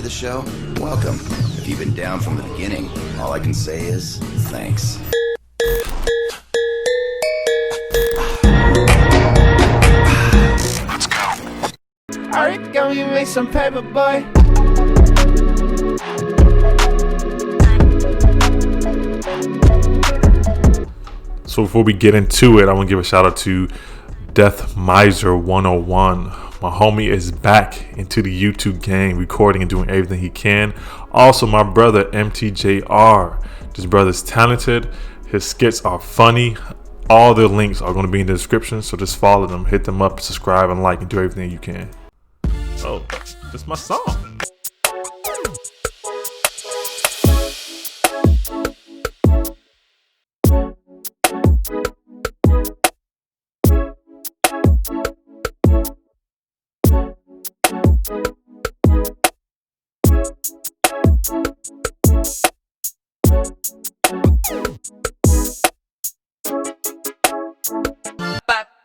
to the show, welcome. If you've been down from the beginning, all I can say is thanks. Let's go. Alright, go you make some paper, boy. So before we get into it, I want to give a shout out to Death Miser 101. My homie is back into the YouTube game, recording and doing everything he can. Also, my brother MTJR. This brother's talented. His skits are funny. All the links are going to be in the description, so just follow them, hit them up, subscribe, and like, and do everything you can. Oh, that's my song.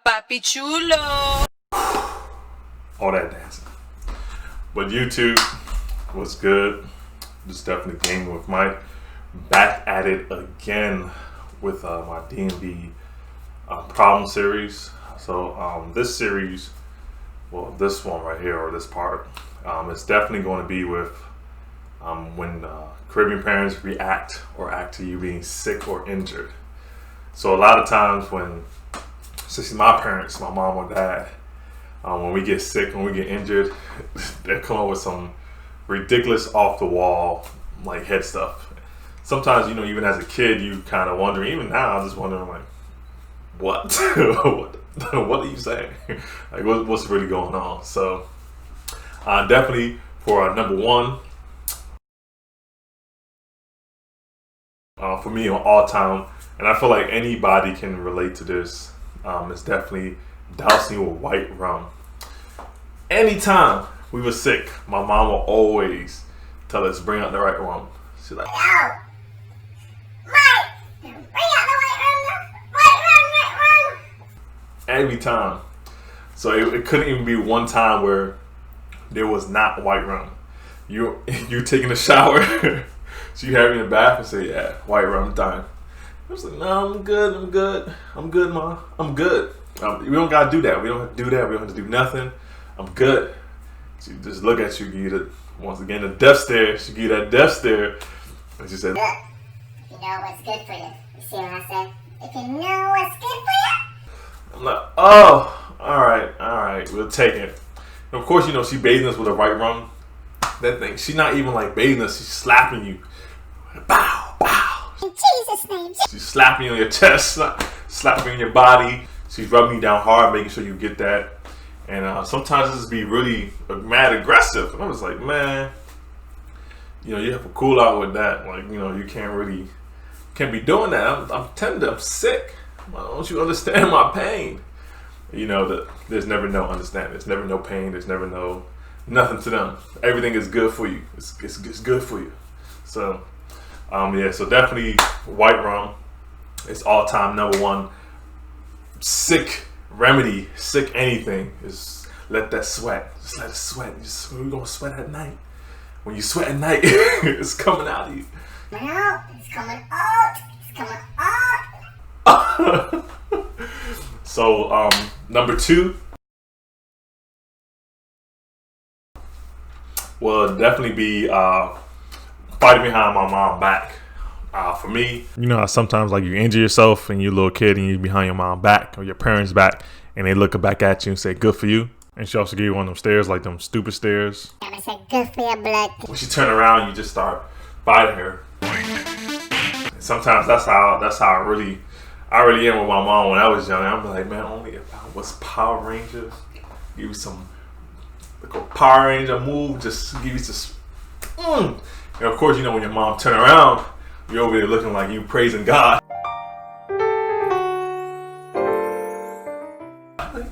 Papi chulo. All that dancing. But YouTube was good. Just definitely gaming with Mike. Back at it again with my DMV problem series. So this series, well, this one right here, or this part, it's definitely going to be with when Caribbean parents react or act to you being sick or injured. So a lot of times when, especially my parents, my mom or dad, when we get sick, when we get injured, they come up with some ridiculous off the wall like head stuff. Sometimes, you know, even as a kid, you kind of wondering, even now, I'm just wondering like, what? What are you saying? Like, what's really going on? So definitely for number one, for me on all time, and I feel like anybody can relate to this, it's definitely dousing with white rum. Anytime we were sick, my mom will always tell us bring out the right rum. She's like, "No, Mike, bring out the white rum. every time. So it couldn't even be one time where there was not white rum. You taking a shower, so you have it in the bath and say, yeah, white rum time. I was like, no, I'm good, ma, I'm good. We don't gotta do that. We don't have to do that. We don't have to do nothing. I'm good. She just look at you, give you the, once again, the death stare. She give you that death stare, and she said, Look, if you know what's good for you. You see what I said? If you know what's good for you." I'm like, oh, all right, we'll take it. And of course, you know, she bathing us with a white rum. That thing, she's not even like bathing us, she's slapping you. Bow, bow. In Jesus' name. She's slapping you on your chest, slapping on your body. She's rubbing you down hard, making sure you get that. And sometimes this be really mad aggressive. And I was like, man, you know, you have to cool out with that. Like, you know, you can't be doing that. I'm tender, I'm sick. Why don't you understand my pain? You know, that there's never no understanding. There's never no pain. There's never nothing to them. Everything is good for you. It's good for you. So, yeah, so definitely white rum. It's all time number one. Sick remedy, sick anything, is let that sweat. Just let it sweat. We're gonna sweat at night. When you sweat at night, it's coming out of you. No, it's coming out. It's coming out. So number two will definitely be fighting behind my mom's back. For me, you know how sometimes like you injure yourself and you're a little kid and you're behind your mom's back or your parents' back and they look back at you and say good for you. And she also give you one of them stares, like them stupid stares. I'm gonna say good for your blood. When she turn around, you just start fighting her. And sometimes that's how I really am with my mom when I was young. I'm like, man, only if I was Power Rangers, give you some like a Power Ranger move, just give you just And of course, you know when your mom turn around, you're over there looking like you praising God. Like,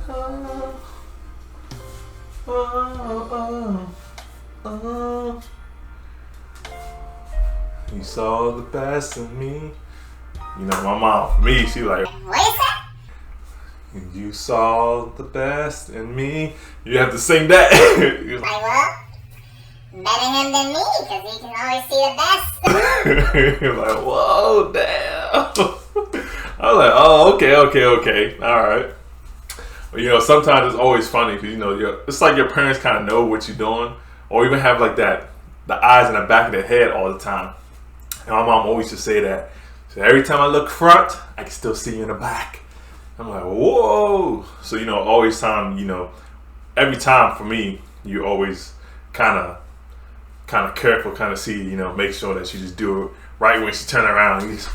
you saw the best in me. You know, my mom, for me, she like, What is that? you saw the best in me. You have to sing that. I will. better him than me, because he can always see the best. Like, whoa, damn. I was like, oh, okay, all right. But, you know, sometimes it's always funny because, you know, it's like your parents kind of know what you're doing, or even have like the eyes in the back of their head all the time. And my mom always used to say that. So every time I look front, I can still see you in the back. I'm like, whoa. So, you know, always time, you know, every time for me, you always kind of careful, kind of see, you know, make sure that you just do it right when she turn around. You just,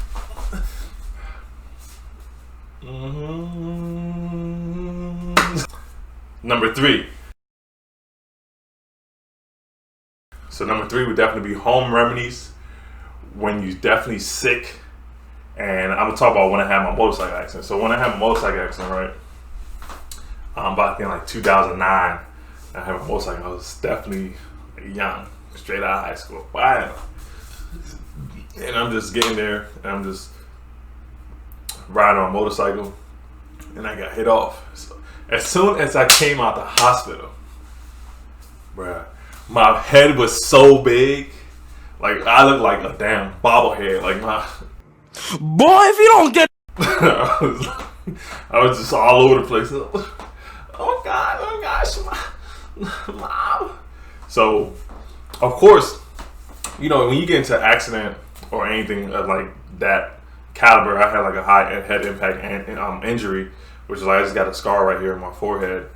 Number 3. So number 3 would definitely be home remedies when you're definitely sick. And I'm gonna talk about when I had my motorcycle accident. So when I had my motorcycle accident, right, back in like 2009, I had a motorcycle. I was definitely young, straight out of high school. Wow. And I'm just getting there, and I'm just riding on a motorcycle, and I got hit off. So as soon as I came out the hospital, bruh, my head was so big, like I looked like a damn bobblehead. Like my Boy, if you don't get I was just all over the place. Oh gosh, mom. So, of course, you know, when you get into an accident or anything like that caliber, I had like a high head impact and injury, which is like I just got a scar right here in my forehead,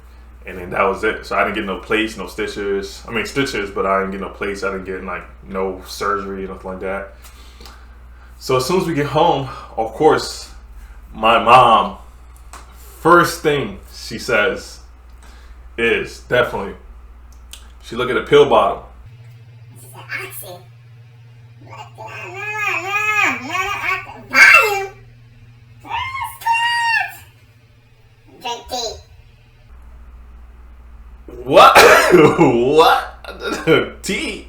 and then that was it. So I didn't get no plates, no stitches. I mean stitches, but I didn't get no plates. I didn't get like no surgery, nothing like that. So as soon as we get home, of course, my mom, first thing she says is definitely, she look at a pill bottle. She said, Oxy. No, volume. Drink tea. What? What? Tea?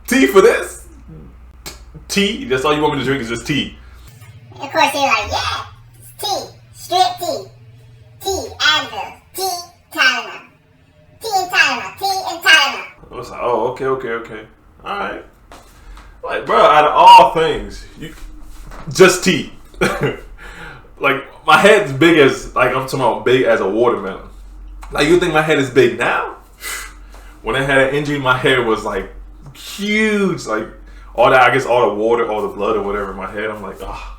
Tea for this? Tea? That's all you want me to drink is just tea? And of course, you're like, yeah, it's tea. Straight tea. Tea, AdRev. Tea, Tylenol. Tea and Tylenol. Tea and Tylenol. I was like, oh, okay. Alright. Like, bro, out of all things, just tea. Like, my head's big as, like, I'm talking about big as a watermelon. Like, you think my head is big now? When I had an injury, my head was, like, huge. Like, all that, I guess all the water, all the blood or whatever in my head, I'm like, oh,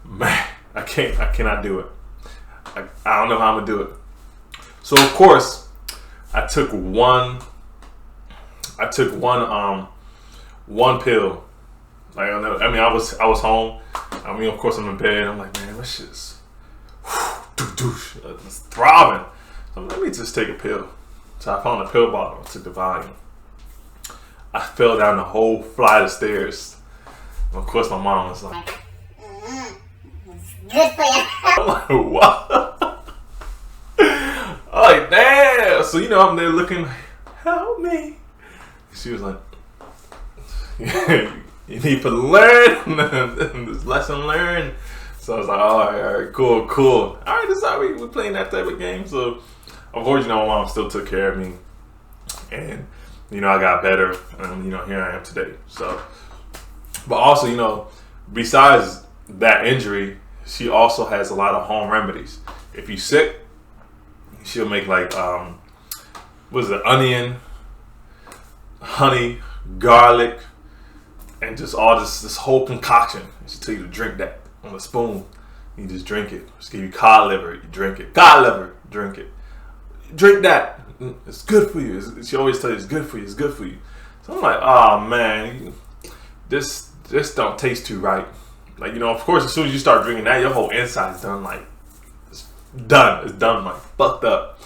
man, I cannot do it. I don't know how I'm gonna do it. So of course, I took one pill. Like I was home. I mean, of course I'm in bed. I'm like, man, this shit's it's throbbing. So let me just take a pill. So I found a pill bottle. I took the volume. I fell down the whole flight of stairs. And of course, my mom was like, It's good for you. I'm like, what? I'm like, damn. So, you know, I'm there looking like, help me. She was like, you need to learn. This lesson learned. So I was like, all right, cool. All right, this is how we're playing that type of game. So, of course, you know, my mom still took care of me. And, you know, I got better. And, you know, here I am today. So, but also, you know, besides that injury, she also has a lot of home remedies. If you're sick, she'll make like, onion, honey, garlic, and just all this whole concoction. She'll tell you to drink that on a spoon. You just drink it. Just give you cod liver, you drink it. Cod liver, drink it. Drink that. It's good for you. She always tells you it's good for you. It's good for you. So I'm like, oh man, this don't taste too right. Like, you know, of course, as soon as you start drinking that, your whole inside's done. Like, it's done. Like, fucked up.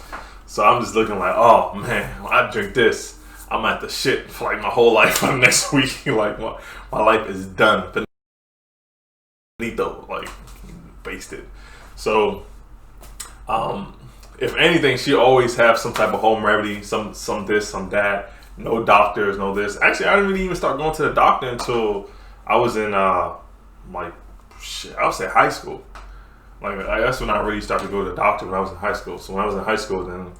So I'm just looking like, oh man, when I drink this, I'm at the shit for like my whole life for next week. Like, my life is done. Finito, like, wasted. So, if anything, she always have some type of home remedy, some this, some that. No doctors, no this. Actually, I didn't really even start going to the doctor until I was in I would say high school. Like, that's when I really started to go to the doctor, when I was in high school. So when I was in high school, then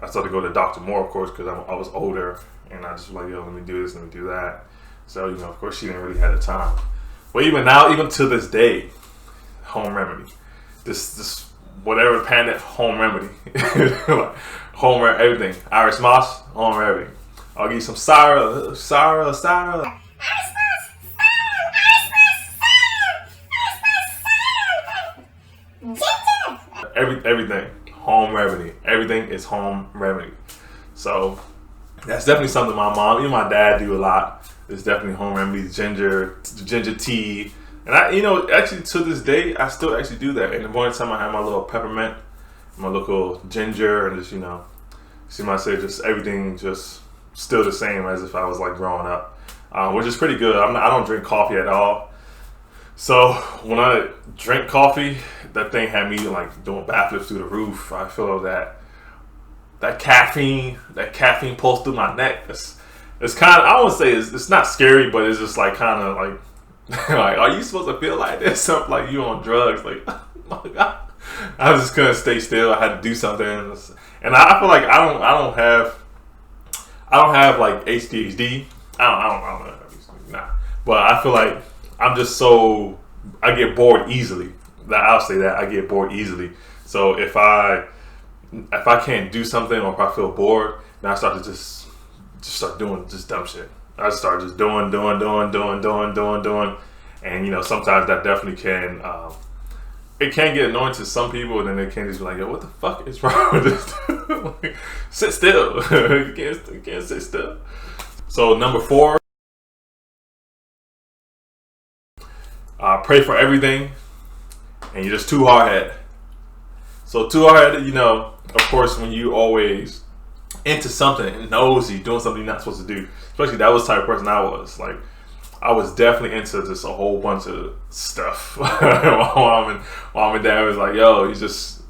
I started to go to the doctor more, of course, because I was older and I just was like, yo, let me do this, let me do that. So, you know, of course she didn't really have the time. But even now, even to this day, home remedy. This whatever pandemic, home remedy. Like, home remedy, everything. Irish moss, home remedy. I'll give you some SonyATV. Everything, home remedy. Everything is home remedy. So that's definitely something my mom, even my dad do a lot. It's definitely home remedies, ginger tea. And I, you know, actually to this day, I still actually do that. In the morning time, I have my little peppermint, my little ginger, and just, you know, see my say, just everything just still the same as if I was like growing up, which is pretty good. I don't drink coffee at all. So when I drink coffee, that thing had me like doing backflips through the roof. I feel that caffeine pulse through my neck. It's kind of, I won't say it's not scary, but it's just like kind of like like, are you supposed to feel like this? Something like you on drugs? Like, oh my God. I just couldn't stay still. I had to do something, and I feel like I don't have like ADHD. I don't know. Nah. But I feel like I'm just so, I get bored easily. I'll say that I get bored easily. So if I can't do something, or if I feel bored, then I start to just start doing just dumb shit. I start just doing, and you know, sometimes that definitely can it can get annoying to some people, and then they can just be like, yo, what the fuck is wrong with this? Like, sit still. you can't sit still. So number 4, pray for everything, and you're just too hard-headed. So too hard-headed, you know, of course, when you always into something and knows you're doing something you're not supposed to do. Especially that was the type of person I was. Like, I was definitely into just a whole bunch of stuff. my mom and dad was like, yo, he's just,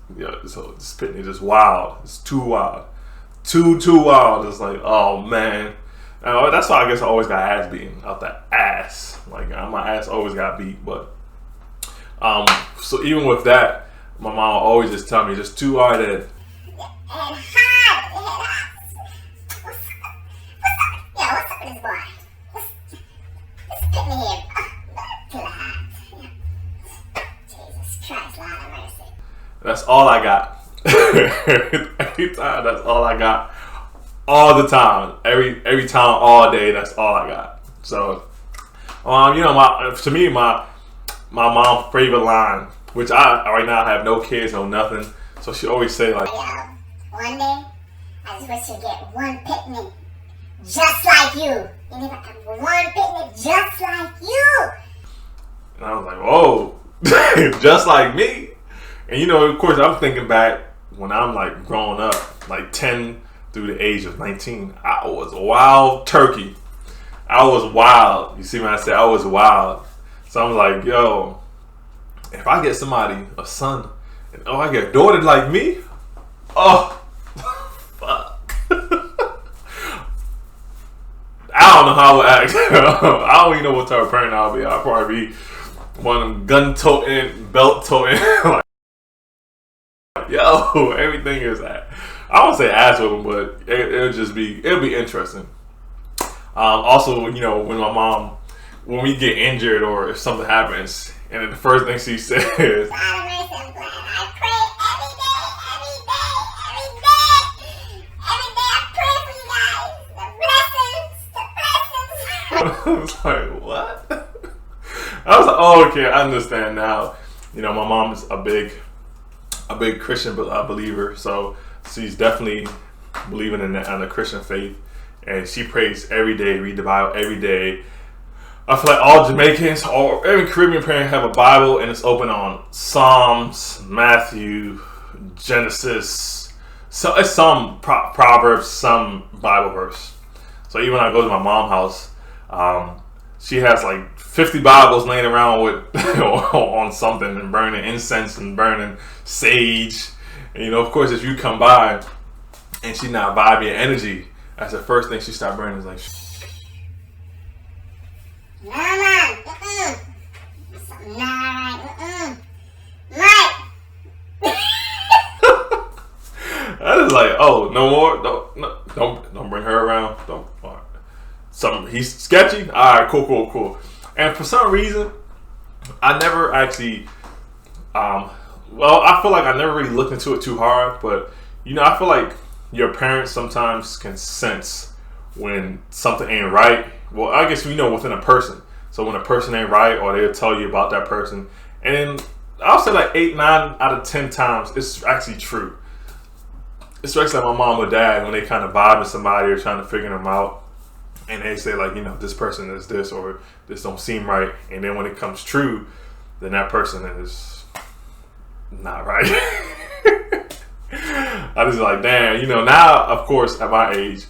spitting, just wild. It's too wild. Too wild. It's like, oh man. That's why I guess I always got ass beaten out the ass. Like, my ass always got beat. But so even with that, my mom always just tell me, just too hard at What's up with this boy? Let's get me here. To the hot. Jesus Christ, Lord have mercy. That's all I got. Every time, that's all I got. All the time. Every time, all day, that's all I got. So, you know, to me, my mom's favorite line, which right now I have no kids, no nothing. So she always say like, one day, I just wish to get one picnic just like you. And if I have one picnic just like you. And I was like, whoa, just like me. And you know, of course, I'm thinking back when I'm like growing up, like 10 through the age of 19, I was wild turkey. I was wild. You see what I said? I was wild. So I'm like, yo, if I get somebody, a son, and I get a daughter like me, oh, fuck. I don't know how I would act. I don't even know what type of parent I'll be. I'll probably be one of them gun-toting, belt-toting. Like, yo, everything is that. I won't say ass with them, but it'll be interesting. Also, you know, when we get injured or if something happens, and then the first thing she says, I was like, what? I was like, oh, okay, I understand now. You know, my mom is a big Christian believer, so she's definitely believing in the Christian faith, and she prays every day, read the Bible every day. I feel like all Jamaicans or every Caribbean parent have a Bible, and it's open on Psalms, Matthew, Genesis. So it's some Proverbs, some Bible verse. So even when I go to my mom's house, she has like 50 Bibles laying around with on something, and burning incense and burning sage. And you know, of course, if you come by and she's not vibing energy, that's the first thing she start burning is like, Mama, Right. I was like, oh, no more, don't bring her around. Don't. All he's sketchy. All right, cool. And for some reason, I never actually, well, I feel like I never really looked into it too hard, but you know, I feel like your parents sometimes can sense when something ain't right. Well, I guess, you know, within a person. So when a person ain't right, or they'll tell you about that person, and I'll say like 8, 9 out of 10 times it's actually true. Especially like my mom or dad, when they kind of vibe with somebody or trying to figure them out, and they say like, you know, this person is this, or this don't seem right, and then when it comes true, then that person is not right. I just like, damn, you know, now of course at my age,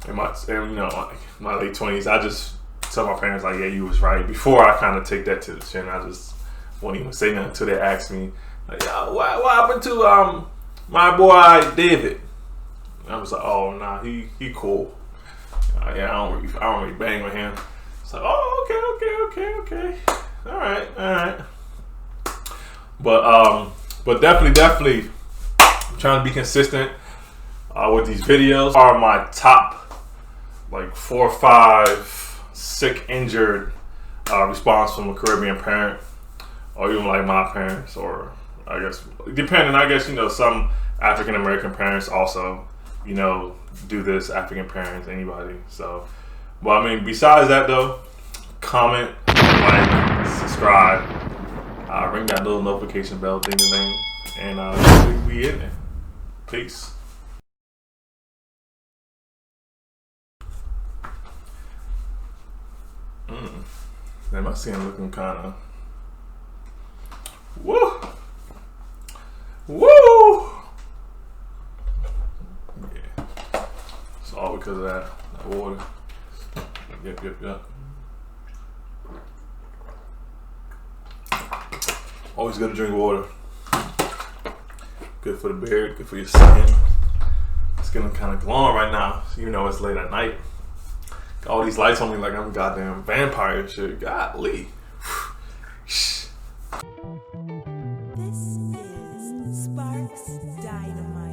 in my late 20s, I just tell my parents like, yeah, you was right. Before I kind of take that to the chin, I just won't even say nothing until they ask me like, yo, what happened to my boy David? And I was like, oh nah, he cool. Yeah, I don't really bang with him. It's like, oh, okay. All right. But definitely trying to be consistent with these videos. Are my top like 4 or 5 sick, injured response from a Caribbean parent, or even like my parents, or I guess depending. I guess, you know, some African American parents also, you know, do this. African parents, anybody. So, but I mean, besides that though, comment, like, subscribe, ring that little notification bell, ding a ding, and we in there. Peace. Man, my skin looking kind of woo. Yeah, it's all because of that water. Yep. Always good to drink water. Good for the beard, good for your skin. Skin kind of glowing right now, even though it's late at night. Got all these lights on me like I'm a goddamn vampire and shit. Golly. This is Sparks Dynamite.